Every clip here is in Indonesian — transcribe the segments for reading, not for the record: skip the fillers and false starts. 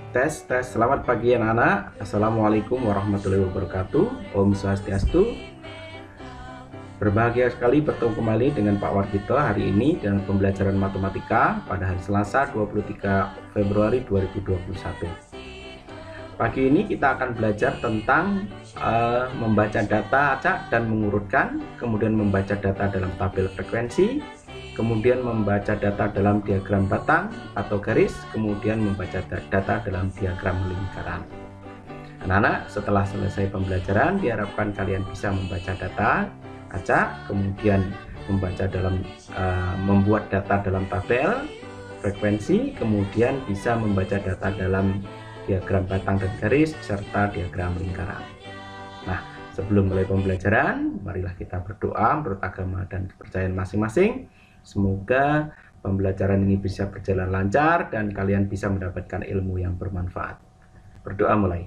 Tes, selamat pagi anak-anak. Assalamualaikum warahmatullahi wabarakatuh. Om Swastiastu. Berbahagia sekali bertemu kembali dengan Pak Wargito hari ini dalam pembelajaran matematika pada hari Selasa 23 Februari 2021. Pagi ini kita akan belajar tentang membaca data acak dan mengurutkan, kemudian membaca data dalam tabel frekuensi, kemudian membaca data dalam diagram batang atau garis, kemudian membaca data dalam diagram lingkaran. Anak-anak, setelah selesai pembelajaran diharapkan kalian bisa membaca data acak, kemudian membuat data dalam tabel frekuensi, kemudian bisa membaca data dalam diagram batang dan garis serta diagram lingkaran. Nah, sebelum mulai pembelajaran, marilah kita berdoa menurut agama dan kepercayaan masing-masing. Semoga pembelajaran ini bisa berjalan lancar dan kalian bisa mendapatkan ilmu yang bermanfaat. Berdoa mulai.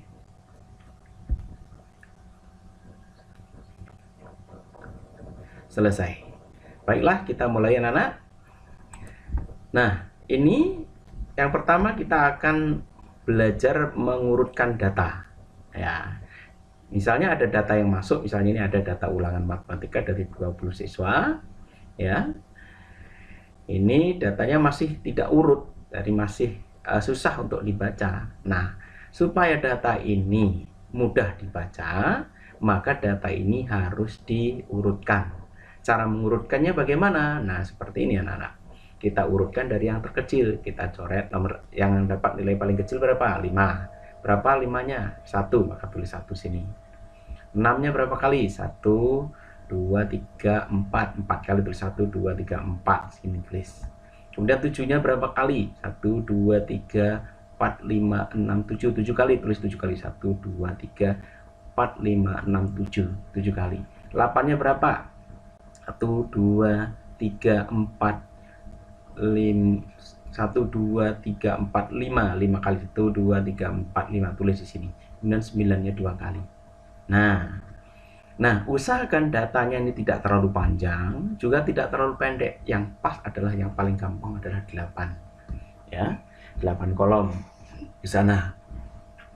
Selesai. Baiklah, kita mulai anak-anak. Nah, ini yang pertama kita akan belajar mengurutkan data. Ya. Misalnya ada data yang masuk, misalnya ini ada data ulangan matematika dari 20 siswa. Ya. Ini datanya masih tidak urut, jadi masih susah untuk dibaca. Nah, supaya data ini mudah dibaca, maka data ini harus diurutkan. Cara mengurutkannya bagaimana? Nah, seperti ini anak-anak. Kita urutkan dari yang terkecil, kita coret nomor yang dapat nilai paling kecil berapa? 5. Berapa 5-nya? 1, maka tulis 1 sini. 6-nya berapa kali? 1, 2, 3, 4. 4 kali tulis 1, 2, 3, 4. Sini tulis. Kemudian 7-nya berapa kali? 1, 2, 3, 4, 5, 6, 7. 7 kali tulis 7 kali. 1, 2, 3, 4, 5, 6, 7. 7 kali. 8-nya berapa? 1, 2, 3, 4, 5. 1, 2, 3, 4, 5. 5 kali 1, 2, 3, 4, 5. Tulis di sini. Kemudian 9-nya 2 kali. Nah, usahakan datanya ini tidak terlalu panjang, juga tidak terlalu pendek. Yang pas adalah yang paling gampang adalah 8. Ya, 8 kolom di sana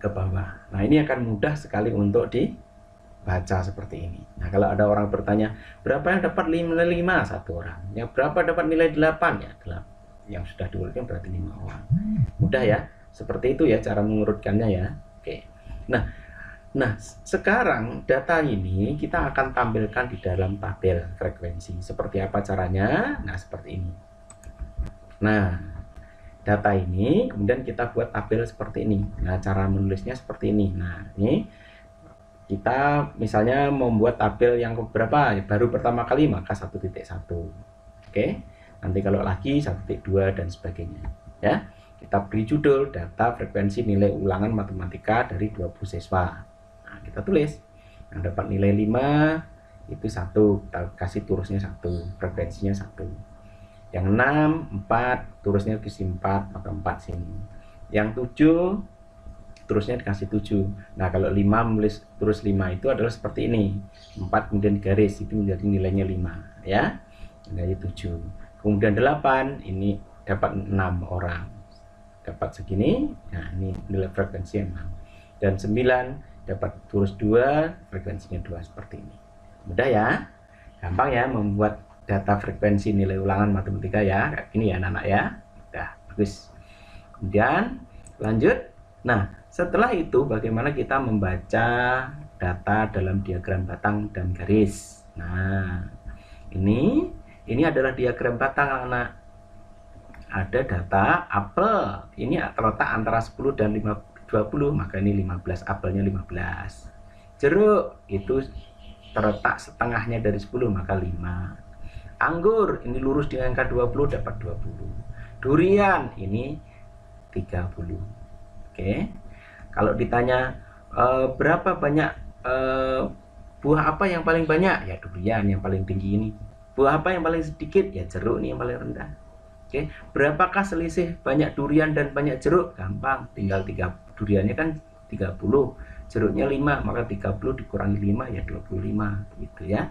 ke bawah. Nah, ini akan mudah sekali untuk dibaca seperti ini. Nah, kalau ada orang bertanya, berapa yang dapat nilai 5? 1 orang. Yang berapa dapat nilai 8? Ya, 8. Yang sudah diurutkan berarti 5 orang. Mudah ya? Seperti itu ya cara mengurutkannya ya. Oke. Nah, sekarang data ini kita akan tampilkan di dalam tabel frekuensi. Seperti apa caranya? Nah, seperti ini. Nah, data ini kemudian kita buat tabel seperti ini. Nah, cara menulisnya seperti ini. Nah, ini kita misalnya membuat tabel yang berapa? Baru pertama kali maka 1.1. Oke. Nanti kalau lagi 1.2 dan sebagainya. Ya. Kita beri judul data frekuensi nilai ulangan matematika dari 20 siswa. Nah, kita tulis yang dapat nilai 5 itu 1, kita kasih turusnya 1, frekuensinya 1. Yang 6, 4, turusnya dikasih 4, maka 4 sini. Yang 7, turusnya dikasih 7. Nah, kalau 5 menulis terus 5 itu adalah seperti ini. 4 kemudian garis, itu menjadi nilainya 5. Ya, nilai 7. Kemudian 8, ini dapat 6 orang. Dapat segini, nah ini nilai frekuensi 6. Dan 9 dapat turus 2, frekuensinya 2 seperti ini. Mudah ya? Gampang ya membuat data frekuensi nilai ulangan matematika ya. Kayak gini ya anak-anak ya. Udah, bagus. Kemudian lanjut. Nah, setelah itu bagaimana kita membaca data dalam diagram batang dan garis. Nah, ini adalah diagram batang anak-anak. Ada data apel, ini terletak antara 10 dan 20, maka ini 15, apelnya 15. Jeruk itu terletak setengahnya dari 10, maka 5. Anggur ini lurus di angka 20, dapat 20. Durian ini 30. Oke. Kalau ditanya berapa banyak buah apa yang paling banyak? Ya durian yang paling tinggi ini. Buah apa yang paling sedikit? Ya jeruk ini yang paling rendah. Oke, berapakah selisih banyak durian dan banyak jeruk? Gampang, tinggal 3 duriannya kan 30, jeruknya 5, maka 30 dikurangi 5 ya 25 gitu ya.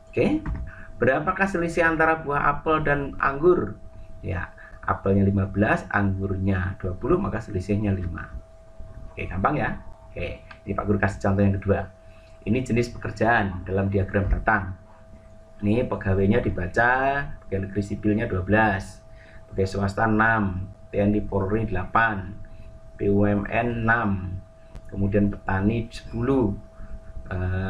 Oke. Berapakah selisih antara buah apel dan anggur? Ya, apelnya 15, anggurnya 20, maka selisihnya 5. Oke, gampang ya. Oke, ini Pak Guru kasih contoh yang kedua. Ini jenis pekerjaan dalam diagram datang. Ini pegawainya dibaca, pegawai negeri sipilnya 12, pegawai swasta 6, TNI Polri 8, BUMN 6, kemudian petani 10,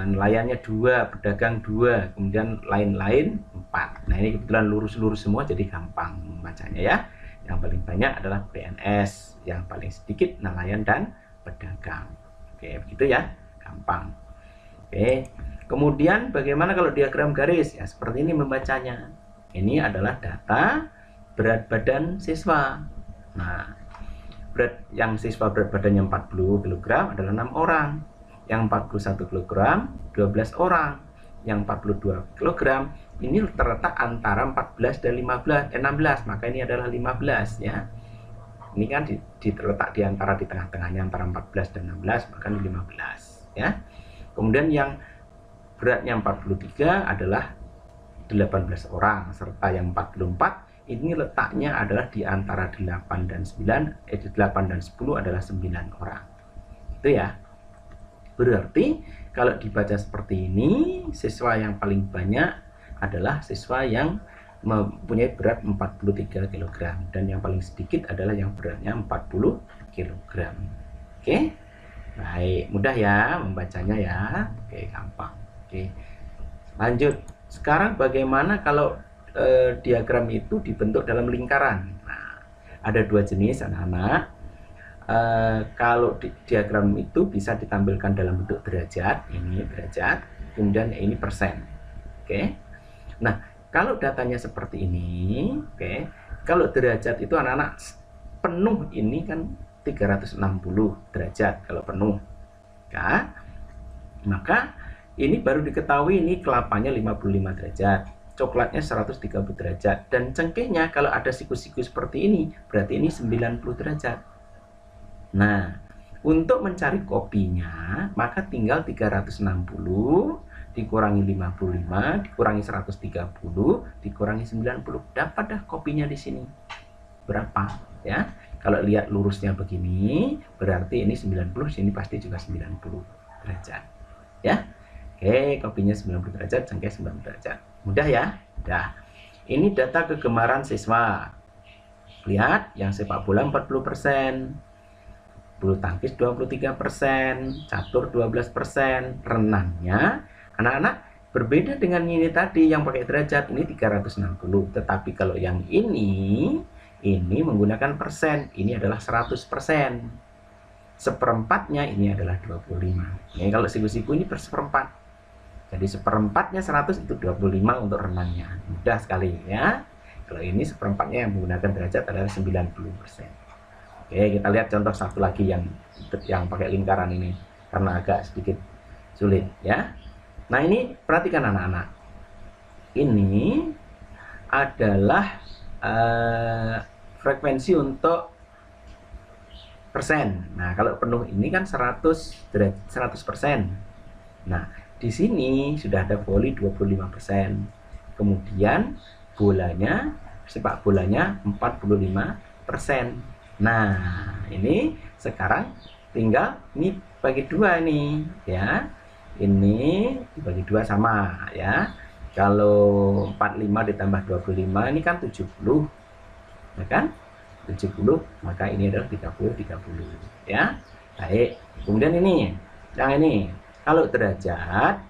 nelayannya 2, pedagang 2, kemudian lain-lain 4. Nah, ini kebetulan lurus-lurus semua, jadi gampang membacanya ya. Yang paling banyak adalah PNS, yang paling sedikit nelayan dan pedagang. Oke, begitu ya, gampang. Oke, kemudian bagaimana kalau diagram garis? Ya, seperti ini membacanya. Ini adalah data berat badan siswa. Nah, yang siswa berat badannya 40 kg adalah 6 orang. Yang 41 kg 12 orang. Yang 42 kg ini terletak antara 14 dan 16, maka ini adalah 15 ya. Ini kan terletak di antara di tengah-tengahnya antara 14 dan 16, maka ini 15 ya. Kemudian yang beratnya 43 adalah 18 orang, serta yang 44 ini letaknya adalah di antara 8 dan 9, 8 dan 10 adalah 9 orang. Itu ya. Berarti kalau dibaca seperti ini, siswa yang paling banyak adalah siswa yang mempunyai berat 43 kg, dan yang paling sedikit adalah yang beratnya 40 kg. Oke? Baik, mudah ya membacanya ya. Oke, gampang. Oke. Lanjut. Sekarang bagaimana kalau diagram itu dibentuk dalam lingkaran? Nah, ada dua jenis anak-anak. Kalau diagram itu bisa ditampilkan dalam bentuk derajat, ini derajat, kemudian ini persen. Oke. Nah, kalau datanya seperti ini, oke. Kalau derajat itu anak-anak penuh ini kan 360 derajat kalau penuh. Ya. Maka ini baru diketahui ini kelapanya 55 derajat, coklatnya 130 derajat, dan cengkehnya kalau ada siku-siku seperti ini berarti ini 90 derajat. Nah, untuk mencari kopinya maka tinggal 360 dikurangi 55 dikurangi 130 dikurangi 90, dapat dah kopinya di sini. Berapa ya? Kalau lihat lurusnya begini, berarti ini 90, sini pasti juga 90 derajat. Ya. Oke, kopinya 90 derajat, cengkeh 90 derajat. Mudah ya? Dah. Ini data kegemaran siswa. Lihat, yang sepak bola 40%, bulu tangkis 23%, catur 12%, renangnya anak-anak berbeda dengan ini tadi yang pakai derajat, ini 360. Tetapi kalau yang ini menggunakan persen, ini adalah 100%. Seperempatnya ini adalah 25. Ini kalau siku-siku ini per seperempat. Jadi seperempatnya 100 itu 25 untuk renangnya. Mudah sekali ya. Kalau ini seperempatnya yang menggunakan derajat adalah 90%. Oke, kita lihat contoh satu lagi yang pakai lingkaran ini karena agak sedikit sulit ya. Nah, ini perhatikan anak-anak. Ini adalah frekuensi untuk persen. Nah, kalau penuh ini kan 100%. Nah, di sini sudah ada voli 25%. Kemudian bolanya, sepak bolanya 45%. Nah, ini sekarang tinggal ini bagi dua nih ya. Ini dibagi dua sama ya. Kalau 45 ditambah 25 ini kan 70. Ya kan? 70, maka ini adalah 30 ya. Baik. Kemudian ini, yang ini kalau derajat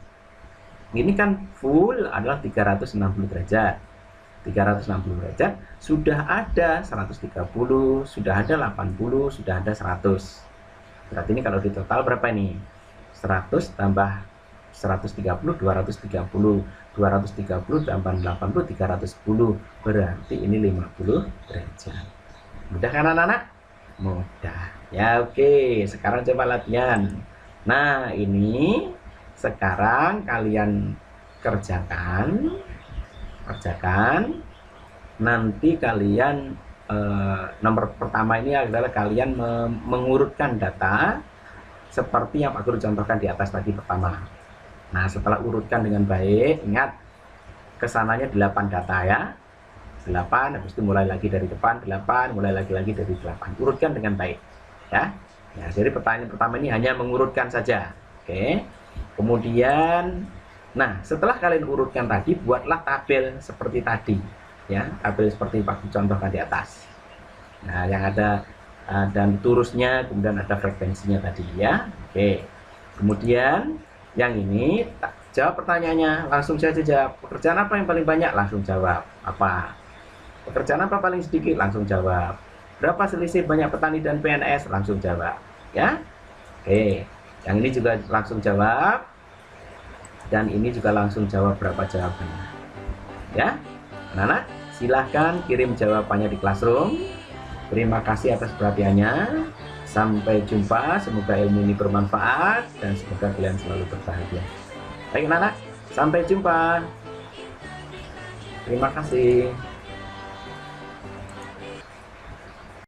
ini kan full adalah 360 derajat. 360 derajat sudah ada 130, sudah ada 80, sudah ada 100. Berarti ini kalau di total berapa ini? 100 tambah 130, 230. 230 tambah 80, 310. Berarti ini 50 derajat. Mudah kan anak-anak? Mudah. Ya, oke. Sekarang coba latihan. Nah, ini sekarang kalian kerjakan. Nanti kalian nomor pertama ini adalah kalian mengurutkan data seperti yang Pak Guru contohkan di atas tadi pertama. Nah, setelah urutkan dengan baik, ingat kesananya 8 data ya. 8, habis itu mulai lagi dari depan 8, mulai lagi dari 8. Urutkan dengan baik, ya. Ya, jadi pertanyaan pertama ini hanya mengurutkan saja. Oke. Kemudian, nah setelah kalian urutkan tadi, buatlah tabel seperti tadi, ya, tabel seperti Pak contohkan di atas. Nah, yang ada dan turusnya, kemudian ada frekuensinya tadi, ya. Oke. Kemudian yang ini jawab pertanyaannya, langsung saja jawab. Pekerjaan apa yang paling banyak? Langsung jawab. Apa? Pekerjaan apa paling sedikit? Langsung jawab. Berapa selisih banyak petani dan PNS? Langsung jawab, ya. Oke, yang ini juga langsung jawab, dan ini juga langsung jawab berapa jawabannya, ya. Anak-anak, silahkan kirim jawabannya di Classroom. Terima kasih atas perhatiannya. Sampai jumpa, semoga ilmu ini bermanfaat dan semoga kalian selalu berbahagia. Baik anak-anak, sampai jumpa. Terima kasih.